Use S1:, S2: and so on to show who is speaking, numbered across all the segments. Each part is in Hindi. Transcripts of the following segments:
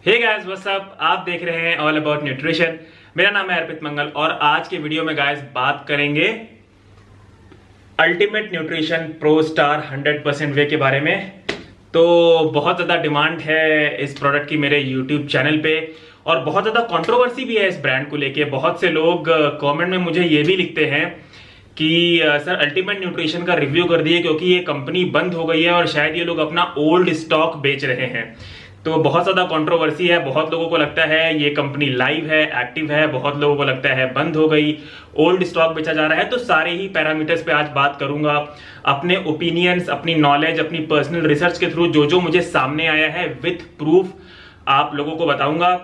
S1: हे गाइस व्हाट्स अप, आप देख रहे हैं ऑल अबाउट न्यूट्रिशन। मेरा नाम है अर्पित मंगल और आज के वीडियो में गाइस बात करेंगे अल्टीमेट न्यूट्रिशन प्रो स्टार 100% वे के बारे में। तो बहुत ज़्यादा डिमांड है इस प्रोडक्ट की मेरे यूट्यूब चैनल पे और बहुत ज़्यादा कंट्रोवर्सी भी है इस ब्रांड को लेके। बहुत से लोग कमेंट में मुझे ये भी लिखते हैं कि सर अल्टीमेट न्यूट्रिशन का रिव्यू कर दिए क्योंकि ये कंपनी बंद हो गई है और शायद ये लोग अपना ओल्ड स्टॉक बेच रहे हैं। तो बहुत ज़्यादा कंट्रोवर्सी है। बहुत लोगों को लगता है ये कंपनी लाइव है, एक्टिव है, बहुत लोगों को लगता है बंद हो गई, ओल्ड स्टॉक बेचा जा रहा है। तो सारे ही पैरामीटर्स पे आज बात करूंगा, अपने ओपिनियंस, अपनी नॉलेज, अपनी पर्सनल रिसर्च के थ्रू जो जो मुझे सामने आया है विथ प्रूफ आप लोगों को बताऊंगा।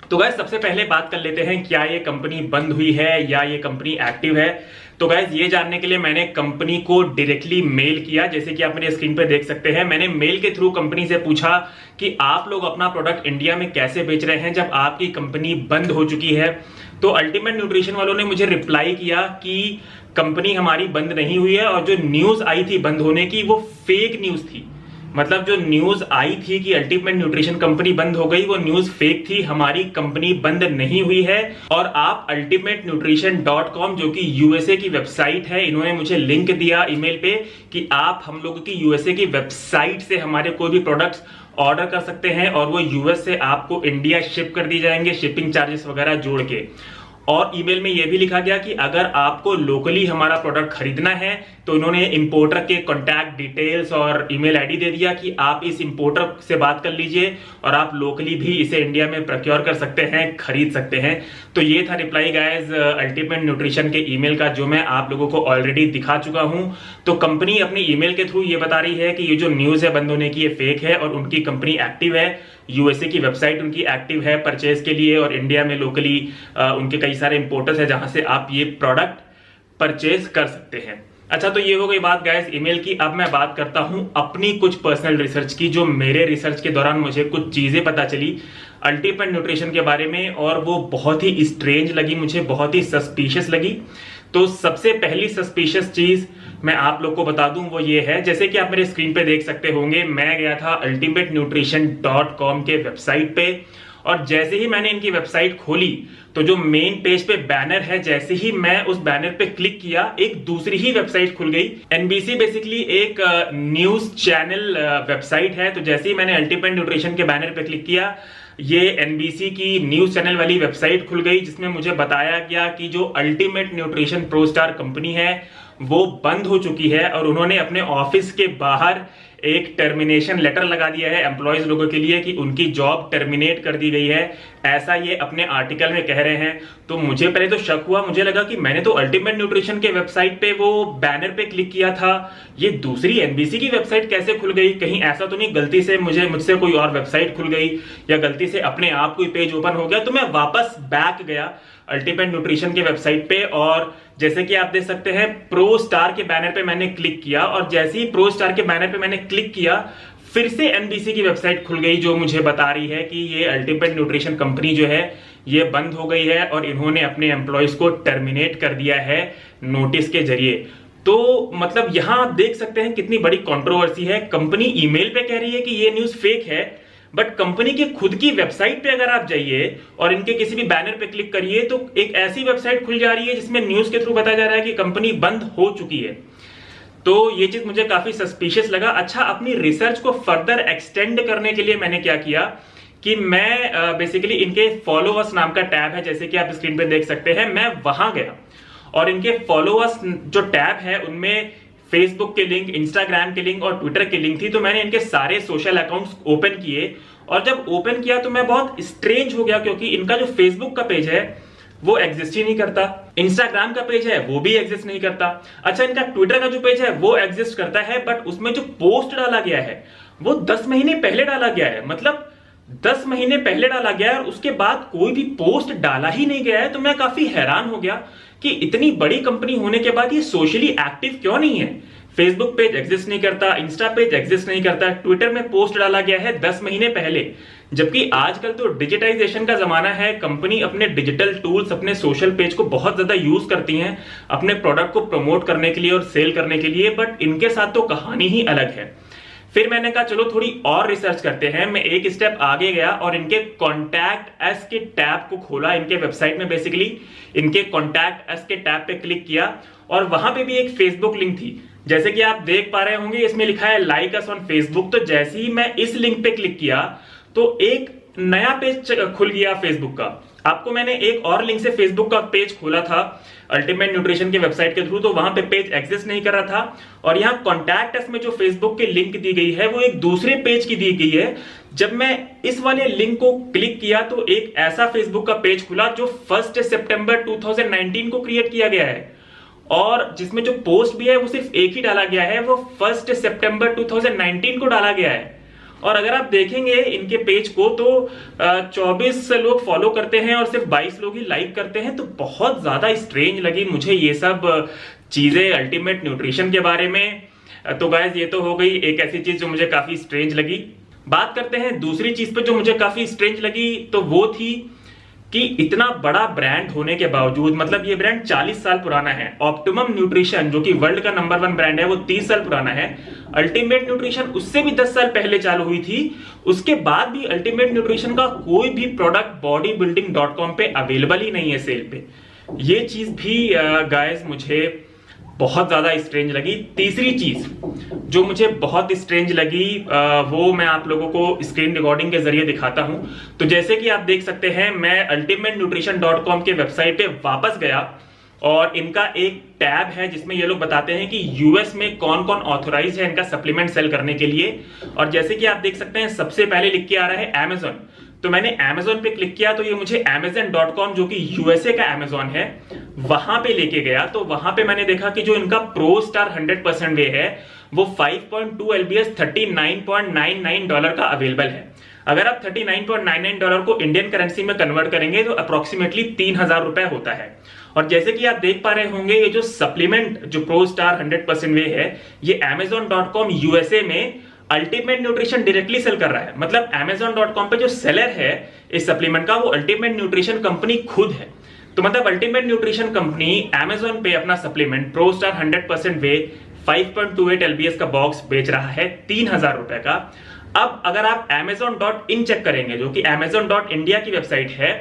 S1: तो गाइस सबसे पहले बात कर लेते हैं, क्या ये कंपनी बंद हुई है या ये कंपनी एक्टिव है। तो गाइस ये जानने के लिए मैंने कंपनी को डायरेक्टली मेल किया, जैसे कि आप मेरे स्क्रीन पे देख सकते हैं। मैंने मेल के थ्रू कंपनी से पूछा कि आप लोग अपना प्रोडक्ट इंडिया में कैसे बेच रहे हैं जब आपकी कंपनी बंद हो चुकी है। तो अल्टीमेट न्यूट्रिशन वालों ने मुझे रिप्लाई किया कि कंपनी हमारी बंद नहीं हुई है और जो न्यूज आई थी बंद होने की वो फेक न्यूज थी। मतलब जो न्यूज आई थी कि अल्टीमेट न्यूट्रिशन कंपनी बंद हो गई, वो न्यूज फेक थी। हमारी कंपनी बंद नहीं हुई है। और आप ultimatenutrition.com जो कि यूएसए की वेबसाइट है, इन्होंने मुझे लिंक दिया ईमेल पे कि आप हम लोगों की यूएसए की वेबसाइट से हमारे कोई भी प्रोडक्ट्स ऑर्डर कर सकते हैं और वो यूएस से आपको इंडिया शिप कर दी जाएंगे, शिपिंग चार्जेस वगैरह जोड़ के। और ईमेल में यह भी लिखा गया कि अगर आपको लोकली हमारा प्रोडक्ट खरीदना है तो इन्होंने इंपोर्टर के कॉन्टैक्ट डिटेल्स और ईमेल आईडी दे दिया कि आप इस इंपोर्टर से बात कर लीजिए और आप लोकली भी इसे इंडिया में प्रोक्योर कर सकते हैं, खरीद सकते हैं। तो ये था रिप्लाई गाइस अल्टीमेट न्यूट्रिशन के ईमेल का, जो मैं आप लोगों को ऑलरेडी दिखा चुका हूं। तो कंपनी अपनी ईमेल के थ्रू ये बता रही है कि ये जो न्यूज है बंद होने की, ये फेक है और उनकी कंपनी एक्टिव है। यूएसए की वेबसाइट उनकी एक्टिव है परचेज के लिए और इंडिया में लोकली उनके कई सारे इंपोर्टर्स है जहां से आप ये प्रोडक्ट परचेज कर सकते हैं। अच्छा, तो ये हो गई बात गाइस ईमेल की। अब मैं बात करता हूं अपनी कुछ पर्सनल रिसर्च की, जो मेरे रिसर्च के दौरान मुझे कुछ चीजें पता चली अल्टीमेट न्यूट्रिशन के बारे में और वो बहुत ही स्ट्रेंज लगी मुझे, बहुत ही सस्पिशियस लगी। तो सबसे पहली सस्पिशियस चीज मैं आप लोग को बता दूं वो ये है, जैसे कि आप मेरे स्क्रीन पे देख सकते होंगे, मैं गया था ultimatenutrition.com के वेबसाइट पे और जैसे ही मैंने इनकी वेबसाइट खोली तो जो मेन पेज पे बैनर है, जैसे ही मैं उस बैनर पे क्लिक किया एक दूसरी ही वेबसाइट खुल गई। एनबीसी बेसिकली एक न्यूज चैनल वेबसाइट है। तो जैसे ही मैंने अल्टीमेट न्यूट्रिशन के बैनर पे क्लिक किया, ये एनबीसी की न्यूज चैनल वाली वेबसाइट खुल गई जिसमें मुझे बताया गया कि जो ultimate nutrition pro star company है वो बंद हो चुकी है और उन्होंने अपने ऑफिस के बाहर एक टर्मिनेशन लेटर लगा दिया है एम्प्लॉयज लोगों के लिए कि उनकी जॉब टर्मिनेट कर दी गई है, ऐसा ये अपने आर्टिकल में कह रहे हैं। तो मुझे पहले तो शक हुआ, मुझे लगा कि मैंने तो अल्टीमेट न्यूट्रिशन के वेबसाइट पे वो बैनर पे क्लिक किया था, ये दूसरी एनबीसी की वेबसाइट कैसे खुल गई? कहीं ऐसा तो नहीं गलती से मुझसे कोई और वेबसाइट खुल गई या गलती से अपने आप कोई पेज ओपन हो गया? तो मैं वापस बैक गया अल्टीमेट न्यूट्रिशन के वेबसाइट पे और जैसे कि आप देख सकते हैं प्रो स्टार के बैनर पे मैंने क्लिक किया और जैसे ही प्रो स्टार के बैनर पे मैंने क्लिक किया फिर से एनबीसी की वेबसाइट खुल गई जो मुझे बता रही है कि ये अल्टीमेट न्यूट्रिशन कंपनी जो है ये बंद हो गई है और इन्होंने अपने एम्प्लॉयज को टर्मिनेट कर दिया है नोटिस के जरिए। तो मतलब यहां आप देख सकते हैं कितनी बड़ी कंट्रोवर्सी है। कंपनी ईमेल पे कह रही है कि ये न्यूज फेक है, बट कंपनी की खुद की वेबसाइट पे अगर आप जाइए और इनके किसी भी बैनर पे क्लिक करिए तो एक ऐसी वेबसाइट खुल जा रही है जिसमें न्यूज के थ्रू बताया जा रहा है कि कंपनी बंद हो चुकी है। तो ये चीज मुझे काफी सस्पिशियस लगा। अच्छा, अपनी रिसर्च को फर्दर एक्सटेंड करने के लिए मैंने क्या किया कि मैं बेसिकली इनके फॉलोअर्स नाम का टैब है, जैसे कि आप स्क्रीन पे देख सकते हैं, मैं वहां गया और इनके फॉलोअर्स जो टैब है उनमें फेसबुक के लिंक, इंस्टाग्राम के लिंक और ट्विटर के लिंक थी। तो मैंने इनके सारे सोशल अकाउंट्स ओपन किए और जब ओपन किया तो मैं बहुत स्ट्रेंज हो गया क्योंकि इनका जो फेसबुक का पेज है वो एग्जिस्ट ही नहीं करता, इंस्टाग्राम का पेज है वो भी एग्जिस्ट नहीं करता। अच्छा, इनका ट्विटर का जो पेज है वो एग्जिस्ट करता है, बट उसमें जो पोस्ट डाला गया है वो 10 महीने पहले डाला गया है। मतलब 10 महीने पहले डाला गया है और उसके बाद कोई भी पोस्ट डाला ही नहीं गया है। तो मैं काफी हैरान हो गया कि इतनी बड़ी कंपनी होने के बाद ये सोशली एक्टिव क्यों नहीं है। फेसबुक पेज एग्जिस्ट नहीं करता, इंस्टा पेज एग्जिस्ट नहीं करता, ट्विटर में पोस्ट डाला गया है 10 महीने पहले, जबकि आजकल तो डिजिटाइजेशन का जमाना है। कंपनी अपने डिजिटल टूल्स, अपने सोशल पेज को बहुत ज्यादा यूज करती हैं अपने प्रोडक्ट को प्रमोट करने के लिए और सेल करने के लिए, बट इनके साथ तो कहानी ही अलग है। फिर मैंने कहा चलो थोड़ी और रिसर्च करते हैं। मैं एक स्टेप आगे गया और इनके कॉन्टैक्ट अस के टैब को खोला। इनके वेबसाइट में बेसिकली इनके कॉन्टैक्ट अस के टैब पे क्लिक किया और वहां पे भी एक फेसबुक लिंक थी। जैसे कि आप देख पा रहे होंगे इसमें लिखा है लाइक अस ऑन फेसबुक। तो जैसे ही मैं इस लिंक पे क्लिक किया तो एक नया पेज खुल गया फेसबुक का। आपको मैंने एक और लिंक से फेसबुक का पेज खोला था अल्टीमेट न्यूट्रिशन के वेबसाइट के थ्रू, तो वहां पे पेज एग्जिस्ट नहीं कर रहा था। और यहाँ कॉन्टैक्ट अस में जो फेसबुक की लिंक दी गई है वो एक दूसरे पेज की दी गई है। जब मैं इस वाले लिंक को क्लिक किया तो एक ऐसा फेसबुक का पेज खुला जो 1 सितंबर 2019 को क्रिएट किया गया है और जिसमें जो पोस्ट भी है वो सिर्फ एक ही डाला गया है, वो 1 सितंबर 2019 को डाला गया है। और अगर आप देखेंगे इनके पेज को तो 24 लोग फॉलो करते हैं और सिर्फ 22 लोग ही लाइक करते हैं। तो बहुत ज्यादा स्ट्रेंज लगी मुझे ये सब चीजें अल्टीमेट न्यूट्रिशन के बारे में। तो गाइस ये तो हो गई एक ऐसी चीज जो मुझे काफी स्ट्रेंज लगी। बात करते हैं दूसरी चीज पे जो मुझे काफी स्ट्रेंज लगी, तो वो थी कि इतना बड़ा ब्रांड होने के बावजूद, मतलब ये ब्रांड 40 साल पुराना है। ऑप्टिमम न्यूट्रिशन जो कि वर्ल्ड का नंबर 1 ब्रांड है वो 30 साल पुराना है। अल्टीमेट न्यूट्रिशन उससे भी 10 साल पहले चालू हुई थी। उसके बाद भी अल्टीमेट न्यूट्रिशन का कोई भी प्रोडक्ट bodybuilding.com पे अवेलेबल ही नहीं है सेल पे। ये चीज भी गाइस मुझे बहुत ज्यादा स्ट्रेंज लगी। तीसरी चीज जो मुझे बहुत स्ट्रेंज लगी वो मैं आप लोगों को स्क्रीन रिकॉर्डिंग के जरिए दिखाता हूं। तो जैसे कि आप देख सकते हैं मैं ultimatenutrition.com के वेबसाइट पे वापस गया और इनका एक टैब है जिसमें ये लोग बताते हैं कि यूएस में कौन कौन ऑथोराइज है इनका सप्लीमेंट सेल करने के लिए। और जैसे कि आप देख सकते हैं सबसे पहले लिख के आ रहा है Amazon। तो मैंने Amazon पे क्लिक किया तो ये मुझे Amazon.com जो कि यूएसए का Amazon है वहां पे लेके गया। तो वहां पे मैंने देखा कि जो इनका प्रो स्टार 100% वे है वो 5.2 LBS $39.99 का अवेलेबल है। अगर आप $39.99 को इंडियन करेंसी में कन्वर्ट करेंगे तो अप्रोक्सीमेटली 3000 रुपए होता है। और जैसे कि आप देख पा रहे होंगे ये जो सप्लीमेंट जो प्रो स्टार 100% वे है ये Amazon.com यूएसए में अल्टीमेट न्यूट्रिशन डायरेक्टली सेल कर रहा है। मतलब Amazon.com पे जो सेलर है इस सप्लीमेंट का वो अल्टीमेट न्यूट्रिशन कंपनी खुद है। तो मतलब अल्टीमेट न्यूट्रिशन कंपनी Amazon पे अपना सप्लीमेंट प्रो स्टार 100% वे 5.28 LBS का बॉक्स बेच रहा है 3000 रुपए का। अब अगर आप Amazon.in चेक करेंगे जो कि Amazon.India की वेबसाइट है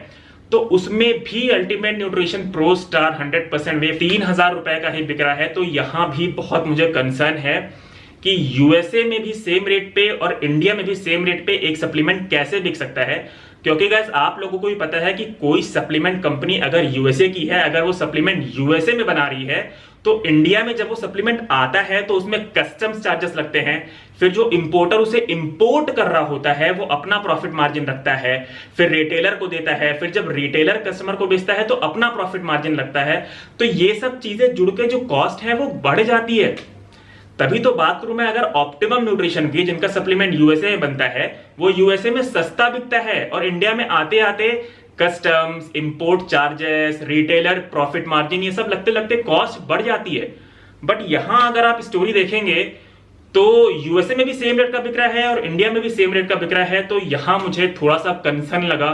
S1: तो उसमें भी अल्टीमेट न्यूट्रिशन प्रो स्टार 100% वे 3000 रुपए का ही बिक रहा है। तो यहां भी बहुत मुझे कंसर्न है कि यूएसए में भी सेम रेट पे और इंडिया में भी सेम रेट पे एक सप्लीमेंट कैसे बिक सकता है। क्योंकि गाइस आप लोगों को भी पता है कि कोई सप्लीमेंट कंपनी अगर यूएसए की है, अगर वो सप्लीमेंट यूएसए में बना रही है तो इंडिया में जब वो सप्लीमेंट आता है तो उसमें कस्टम्स चार्जेस लगते हैं। फिर जो इंपोर्टर उसे इंपोर्ट कर रहा होता है वो अपना प्रॉफिट मार्जिन रखता है, फिर रिटेलर को देता है, फिर जब रिटेलर कस्टमर को बेचता है तो अपना प्रॉफिट मार्जिन लगता है। तो ये सब चीजें जुड़ के जो कॉस्ट है वो बढ़ जाती है। तभी तो बात करूं मैं अगर ऑप्टिमम न्यूट्रिशन की जिनका सप्लीमेंट यूएसए में बनता है वो यूएसए में सस्ता बिकता है और इंडिया में आते आते customs, import charges, retailer profit margin ये सब लगते लगते कॉस्ट बढ़ जाती है। बट यहां अगर आप स्टोरी देखेंगे तो यूएसए में भी सेम रेट का बिक रहा है और इंडिया में भी सेम रेट का बिक रहा है। तो यहां मुझे थोड़ा सा कंसर्न लगा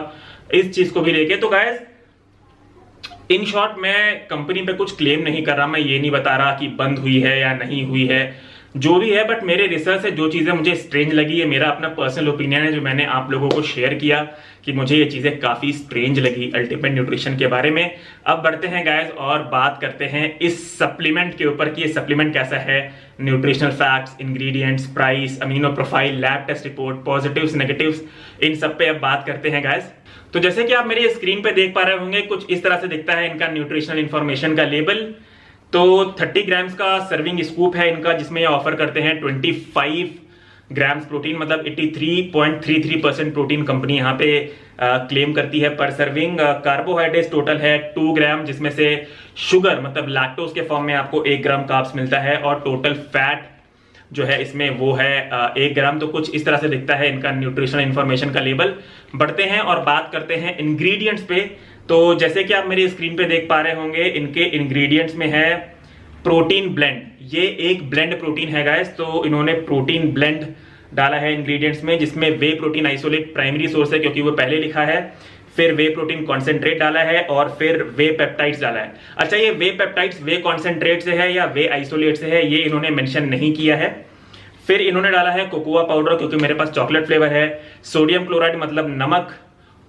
S1: इस चीज को भी लेके। तो गाइस इन शॉर्ट मैं कंपनी पे कुछ क्लेम नहीं कर रहा, मैं ये नहीं बता रहा कि बंद हुई है या नहीं हुई है, जो भी है। बट मेरे रिसर्च से जो चीजें मुझे स्ट्रेंज लगी है, मेरा अपना पर्सनल ओपिनियन है जो मैंने आप लोगों को शेयर किया कि मुझे ये चीजें काफी स्ट्रेंज लगी अल्टीमेट न्यूट्रिशन के बारे में। अब बढ़ते हैं गाइस और बात करते हैं इस सप्लीमेंट के ऊपर कि ये सप्लीमेंट कैसा है, nutritional facts, ingredients, price, amino profile, lab test report, positives, negatives, इन सब पे अब बात करते हैं गाइस। तो जैसे कि आप मेरे स्क्रीन पे देख पा रहे होंगे कुछ इस तरह से दिखता है इनका न्यूट्रिशनल इंफॉर्मेशन का लेबल। तो 30 ग्राम्स का सर्विंग स्कूप है इनका जिसमें ये ऑफर करते हैं 25 ग्राम्स प्रोटीन, मतलब 83.33% प्रोटीन कंपनी यहाँ पे क्लेम करती है पर सर्विंग। कार्बोहाइड्रेट टोटल है 2 ग्राम जिसमें से शुगर मतलब लैक्टोज के फॉर्म में आपको 1 ग्राम कार्ब्स मिलता है और टोटल फैट जो है इसमें वो है 1 ग्राम। तो कुछ इस तरह से दिखता है इनका न्यूट्रिशनल इंफॉर्मेशन का लेबल। बढ़ते हैं और बात करते हैं इंग्रेडिएंट्स पे। तो जैसे कि आप मेरी स्क्रीन पे देख पा रहे होंगे इनके इंग्रेडिएंट्स में है प्रोटीन ब्लेंड। ये एक ब्लेंड प्रोटीन है गाइस, तो इन्होंने प्रोटीन ब्लेंड डाला है इंग्रेडिएंट्स में जिसमें वे प्रोटीन आइसोलेट प्राइमरी सोर्स है क्योंकि वो पहले लिखा है, फिर वे प्रोटीन कॉन्सेंट्रेट डाला है और फिर वे पेप्टाइड्स डाला है। अच्छा ये वे पेप्टाइड्स वे कॉन्सेंट्रेट से है या वे आइसोलेट से है ये इन्होंने मेंशन नहीं किया है। फिर इन्होंने डाला है कोकोआ पाउडर, क्योंकि मेरे पास चॉकलेट फ्लेवर है, सोडियम क्लोराइड मतलब नमक,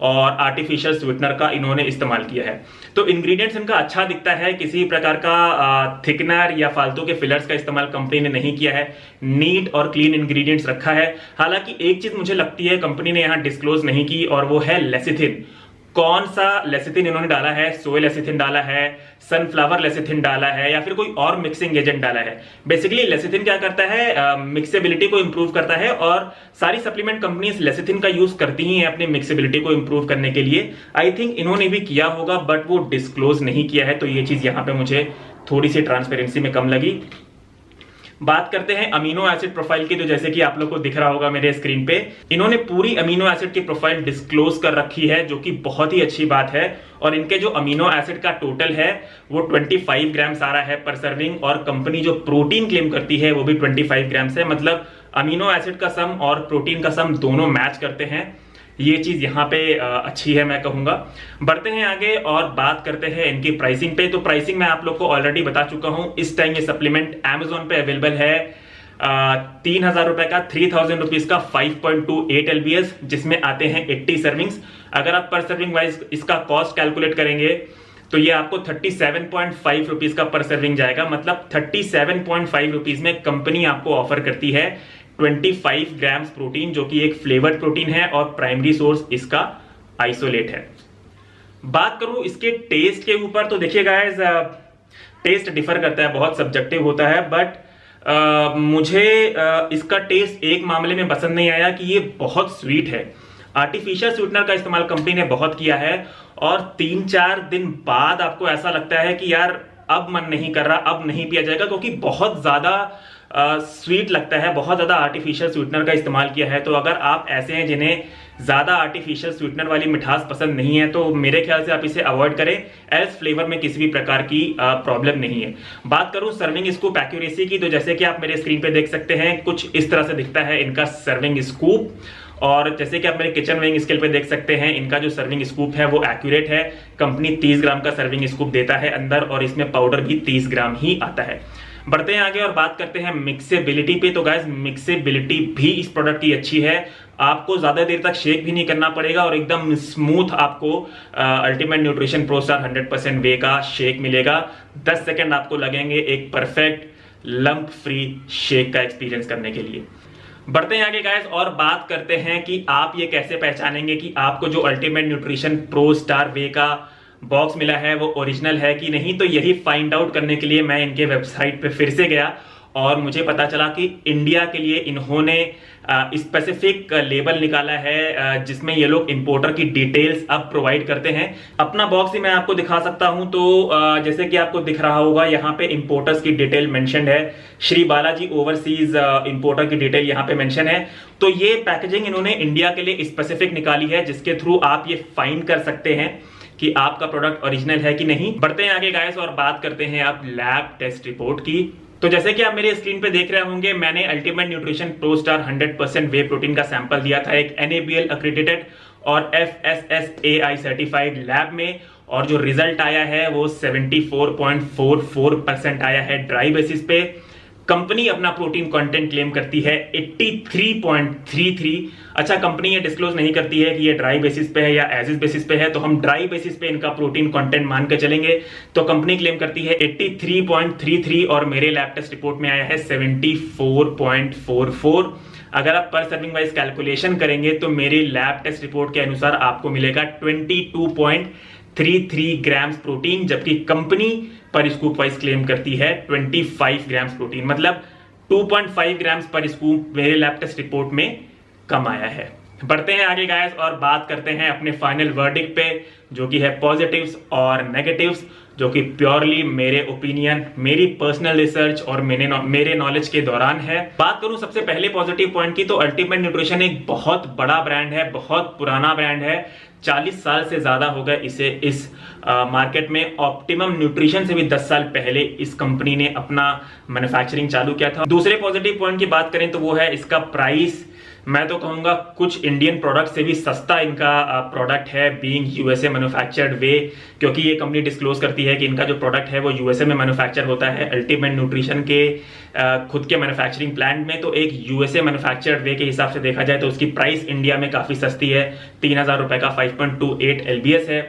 S1: और आर्टिफिशियल स्वीटनर का इन्होंने इस्तेमाल किया है। तो इंग्रेडिएंट्स इनका अच्छा दिखता है, किसी प्रकार का थिकनर या फालतू के फिलर्स का इस्तेमाल कंपनी ने नहीं किया है, नीट और क्लीन इंग्रेडिएंट्स रखा है। हालांकि एक चीज मुझे लगती है कंपनी ने यहाँ डिस्क्लोज नहीं की, और वो है लेसिथिन। कौन सा लेसिथिन इन्होंने डाला है, सोय लेसिथिन डाला है, सनफ्लावर लेसिथिन डाला है, या फिर कोई और मिक्सिंग एजेंट डाला है। बेसिकली लेसिथिन क्या करता है, मिक्सेबिलिटी को इंप्रूव करता है, और सारी सप्लीमेंट कंपनीज लेसिथिन का यूज करती ही हैं अपनी मिक्सेबिलिटी को इंप्रूव करने के लिए। आई थिंक इन्होंने भी किया होगा, बट वो डिस्क्लोज नहीं किया है, तो ये चीज यहाँ पे मुझे थोड़ी सी ट्रांसपेरेंसी में कम लगी। बात करते हैं अमीनो एसिड प्रोफाइल की, तो जैसे कि आप लोग को दिख रहा होगा मेरे स्क्रीन पे, इन्होंने पूरी अमीनो एसिड की प्रोफाइल डिस्क्लोज कर रखी है, जो कि बहुत ही अच्छी बात है। और इनके जो अमीनो एसिड का टोटल है वो 25 ग्राम्स आ रहा है पर सर्विंग, और कंपनी जो प्रोटीन क्लेम करती है वो भी 25 ग्राम्स है। मतलब अमीनो एसिड का सम और प्रोटीन का सम दोनों मैच करते हैं। ये चीज यहाँ पे अच्छी है मैं कहूंगा। बढ़ते हैं आगे और बात करते हैं इनकी प्राइसिंग पे। तो प्राइसिंग मैं आप लोग को ऑलरेडी बता चुका हूं। इस टाइम ये सप्लीमेंट Amazon पे अवेलेबल है 3000 रुपए का, 3000 रुपीज का 5.28 LBS, जिसमें आते हैं 80 सर्विंग्स। अगर आप पर सर्विंग वाइज इसका कॉस्ट कैलकुलेट करेंगे तो ये आपको 37.5 रुपीज का पर सर्विंग जाएगा। मतलब 37.5 रुपीज में कंपनी आपको ऑफर करती है 25 ग्राम्स प्रोटीन, जो कि एक फ्लेवर्ड प्रोटीन है, और प्राइमरी सोर्स इसका आइसोलेट है। बात करूं इसके टेस्ट के ऊपर, तो देखिए गाइस, टेस्ट डिफर करता है, बहुत सब्जेक्टिव होता है, बट मुझे इसका टेस्ट एक मामले में पसंद नहीं आया कि ये बहुत स्वीट है। आर्टिफिशियल स्वीटनर का इस्तेमाल कंपनी ने बहुत किया है, और 3-4 दिन बाद आपको ऐसा लगता है कि यार अब मन नहीं कर रहा, अब नहीं पिया जाएगा, क्योंकि बहुत ज्यादा स्वीट लगता है, बहुत ज्यादा आर्टिफिशियल स्वीटनर का इस्तेमाल किया है। तो अगर आप ऐसे हैं जिन्हें ज्यादा आर्टिफिशियल स्वीटनर वाली मिठास पसंद नहीं है, तो मेरे ख्याल से आप इसे अवॉइड करें। एल्स फ्लेवर में किसी भी प्रकार की प्रॉब्लम नहीं है। बात करूं सर्विंग स्कूप एक्यूरेसी की, तो जैसे कि आप मेरे स्क्रीन पे देख सकते हैं, कुछ इस तरह से दिखता है इनका सर्विंग स्कूप। और जैसे कि आप मेरे किचन वेइंग स्केल पे देख सकते हैं, इनका जो सर्विंग स्कूप है वो एक्यूरेट है। कंपनी 30 ग्राम का सर्विंग स्कूप देता है अंदर, और इसमें पाउडर भी 30 ग्राम ही आता है। बढ़ते हैं आगे और बात करते हैं मिक्सेबिलिटी पे। तो गाइस, मिक्सेबिलिटी भी इस प्रोडक्ट की अच्छी है। आपको ज्यादा देर तक शेक भी नहीं करना पड़ेगा, और एकदम स्मूथ आपको अल्टीमेट न्यूट्रिशन प्रो स्टार 100% वे का शेक मिलेगा। 10 सेकंड आपको लगेंगे एक परफेक्ट लंप फ्री शेक का एक्सपीरियंस करने के लिए। बढ़ते हैं आगे गाइस और बात करते हैं कि आप ये कैसे पहचानेंगे कि आपको जो अल्टीमेट न्यूट्रिशन प्रो स्टार वे का बॉक्स मिला है वो ओरिजिनल है कि नहीं। तो यही फाइंड आउट करने के लिए मैं इनके वेबसाइट पे फिर से गया, और मुझे पता चला कि इंडिया के लिए इन्होंने स्पेसिफिक लेबल निकाला है, जिसमें ये लोग इंपोर्टर की डिटेल्स अब प्रोवाइड करते हैं। अपना बॉक्स ही मैं आपको दिखा सकता हूं। तो जैसे कि आपको दिख रहा होगा, यहाँ पे इंपोर्टर्स की डिटेल मेंशन है। श्री बालाजी ओवरसीज इंपोर्टर की डिटेल यहाँ पे मेंशन है। तो ये पैकेजिंग इन्होंने इंडिया के लिए स्पेसिफिक निकाली है, जिसके थ्रू आप ये फाइंड कर सकते हैं कि आपका प्रोडक्ट ओरिजिनल है कि नहीं। बढ़ते हैं आगे गाइस और बात करते हैं आप लैब टेस्ट रिपोर्ट की। तो जैसे कि आप मेरे स्क्रीन पे देख रहे होंगे, मैंने अल्टीमेट न्यूट्रिशन प्रो स्टार 100% वे प्रोटीन का सैंपल दिया था एक NABL अक्रेडिटेड और FSSAI सर्टिफाइड लैब में, और जो रिजल्ट आया है वो 74.44% आया है ड्राई बेसिस पे। कंपनी अपना प्रोटीन कंटेंट क्लेम करती है 83.33। अच्छा, कंपनी ये डिस्क्लोज नहीं करती है कि ये ड्राई बेसिस पे है या एज इज बेसिस पे है, तो हम ड्राई बेसिस पे इनका प्रोटीन कंटेंट मान के चलेंगे। तो कंपनी क्लेम करती है 83.33, और मेरे लैब टेस्ट रिपोर्ट में आया है 74.44। अगर आप पर सर्विंग वाइज कैलकुलेशन करेंगे तो मेरी लैब टेस्ट रिपोर्ट के अनुसार आपको मिलेगा 22.33 ग्राम्स प्रोटीन, जबकि कंपनी पर स्कूप वाइज क्लेम करती है 25 ग्राम्स प्रोटीन। मतलब 2.5 ग्राम्स पर स्कूप मेरे लैब टेस्ट रिपोर्ट में कम आया है। बढ़ते हैं आगे गाइस और बात करते हैं अपने फाइनल वर्डिक्ट पे, जो कि है पॉजिटिव्स और नेगेटिव्स, जो कि प्योरली मेरे ओपिनियन, मेरी पर्सनल रिसर्च और मेरे नॉलेज के दौरान है। बात करूं सबसे पहले पॉजिटिव पॉइंट की, तो अल्टीमेट न्यूट्रिशन एक बहुत बड़ा ब्रांड है, बहुत पुराना ब्रांड है। 40 साल से ज्यादा हो गए इसे इस मार्केट में। ऑप्टिमम न्यूट्रिशन से भी 10 साल पहले इस कंपनी ने अपना मैन्युफैक्चरिंग चालू किया था। दूसरे पॉजिटिव पॉइंट की बात करें तो वो है इसका प्राइस, मैं तो कहूँगा कुछ इंडियन प्रोडक्ट से भी सस्ता इनका प्रोडक्ट है, बीइंग यूएसए मैन्युफैक्चर्ड वे, क्योंकि ये कंपनी डिस्क्लोज करती है कि इनका जो प्रोडक्ट है वो यूएसए में मैन्युफैक्चर होता है अल्टीमेट न्यूट्रिशन के खुद के मैन्युफैक्चरिंग प्लांट में। तो एक यूएसए मैन्युफैक्चर्ड वे के हिसाब से देखा जाए तो उसकी प्राइस इंडिया में काफ़ी सस्ती है, 3000 रुपये का 5.28 LBS है।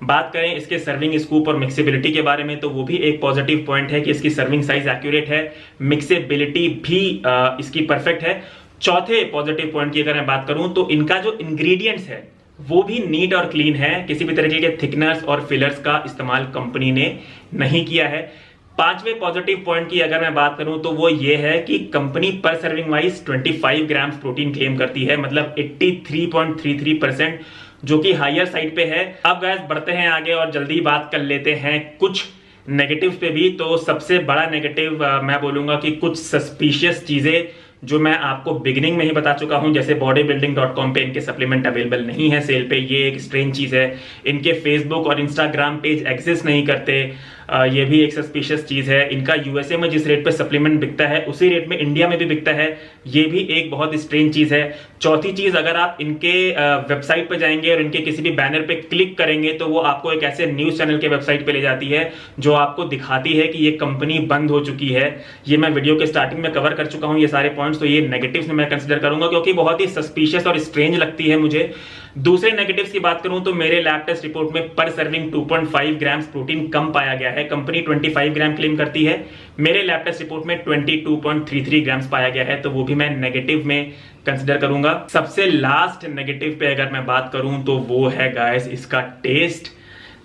S1: बात करें इसके सर्विंग स्कूप और मिक्सेबिलिटी के बारे में तो वो भी एक पॉजिटिव पॉइंट है कि इसकी सर्विंग साइज एक्यूरेट है, मिक्सेबिलिटी भी इसकी परफेक्ट है। चौथे पॉजिटिव पॉइंट की अगर मैं बात करूं तो इनका जो इंग्रेडिएंट्स है वो भी नीट और क्लीन है, किसी भी तरीके के थिकनर्स और फिलर्स का इस्तेमाल कंपनी ने नहीं किया है। पांचवें पॉजिटिव पॉइंट की अगर मैं बात करूं तो वो ये है कि कंपनी पर serving wise 25 grams protein claim करती है, मतलब 83.33%, जो कि हायर साइड पे है। अब गाइस बढ़ते हैं आगे और जल्दी बात कर लेते हैं कुछ नेगेटिव्स पे भी। तो सबसे बड़ा नेगेटिव मैं बोलूंगा कि कुछ सस्पिशियस चीजें जो मैं आपको बिगिनिंग में ही बता चुका हूं, जैसे bodybuilding.com पे इनके सप्लीमेंट अवेलेबल नहीं है सेल पे, ये एक स्ट्रेंज चीज है। इनके फेसबुक और इंस्टाग्राम पेज एग्जिस्ट नहीं करते, ये भी एक सस्पिशियस चीज है। इनका यूएसए में जिस रेट पे सप्लीमेंट बिकता है उसी रेट में इंडिया में भी बिकता है, ये भी एक बहुत स्ट्रेंज चीज है। चौथी चीज, अगर आप इनके वेबसाइट पे जाएंगे और इनके किसी भी बैनर पे क्लिक करेंगे तो वो आपको एक ऐसे न्यूज चैनल के वेबसाइट पे ले जाती है जो आपको दिखाती है कि ये कंपनी बंद हो चुकी है। ये मैं वीडियो के स्टार्टिंग में कवर कर चुका हूं ये सारे पॉइंट्स, तो ये नेगेटिव्स में मैं कंसिडर करूंगा क्योंकि बहुत ही सस्पिशियस और स्ट्रेंज लगती है मुझे। दूसरे नेगेटिव्स की बात करूं तो मेरे लैब टेस्ट रिपोर्ट में पर सर्विंग 2.5 ग्राम्स प्रोटीन कम पाया गया है। कंपनी 25 ग्राम क्लेम करती है, मेरे लैब टेस्ट रिपोर्ट में 22.33 ग्राम्स पाया गया है, तो वो भी मैं नेगेटिव में कंसिडर करूंगा। सबसे लास्ट नेगेटिव पे अगर मैं बात करूं तो वो है गाइस इसका टेस्ट।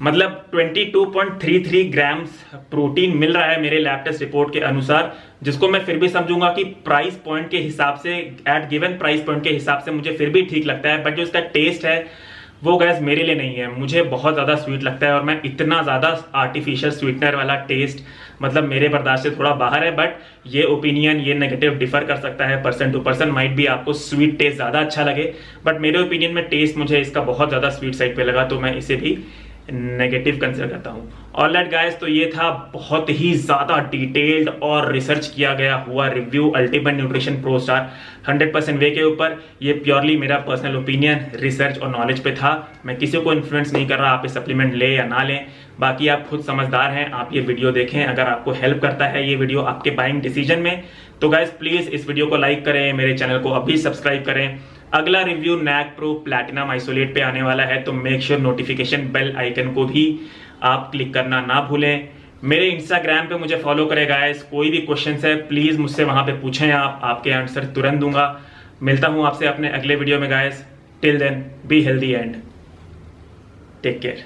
S1: मतलब 22.33 ग्राम्स प्रोटीन मिल रहा है मेरे लैब टेस्ट रिपोर्ट के अनुसार, जिसको मैं फिर भी समझूंगा कि प्राइस पॉइंट के हिसाब से, एट गिवन प्राइस पॉइंट के हिसाब से मुझे फिर भी ठीक लगता है। बट जो इसका टेस्ट है वो गैस मेरे लिए नहीं है, मुझे बहुत ज़्यादा स्वीट लगता है और मैं इतना ज़्यादा आर्टिफिशियल स्वीटनर वाला टेस्ट मतलब मेरे बर्दाश्त से थोड़ा बाहर है। बट ये ओपिनियन, ये नेगेटिव डिफर कर सकता है पर्सन टू पर्सन, माइट भी आपको स्वीट टेस्ट ज़्यादा अच्छा लगे, बट मेरे ओपिनियन में टेस्ट मुझे इसका बहुत ज़्यादा स्वीट साइड पे लगा, तो मैं इसे भी नेगेटिव कंसिडर करता हूं। ऑलराइट गाइस, तो ये था बहुत ही ज्यादा डिटेल्ड और रिसर्च किया गया हुआ review ultimate nutrition pro star 100% वे के ऊपर। ये प्योरली मेरा पर्सनल ओपिनियन, रिसर्च और नॉलेज पे था। मैं किसी को इन्फ्लुएंस नहीं कर रहा आप ये सप्लीमेंट ले या ना लें, बाकी आप खुद समझदार हैं। आप ये वीडियो देखें, अगर आपको हेल्प करता है ये वीडियो आपके बाइंग डिसीजन में तो गाइस प्लीज इस वीडियो को लाइक करें, मेरे चैनल को अभी सब्सक्राइब करें। अगला review Nakpro platinum isolate पे आने वाला है, तो make sure notification bell icon को भी आप क्लिक करना ना भूलें। मेरे इंस्टाग्राम पे मुझे फॉलो करें गाइस, कोई भी क्वेश्चंस है प्लीज मुझसे वहां पे पूछें, आप आपके आंसर तुरंत दूंगा। मिलता हूं आपसे अपने अगले वीडियो में guys, till then be healthy and take care.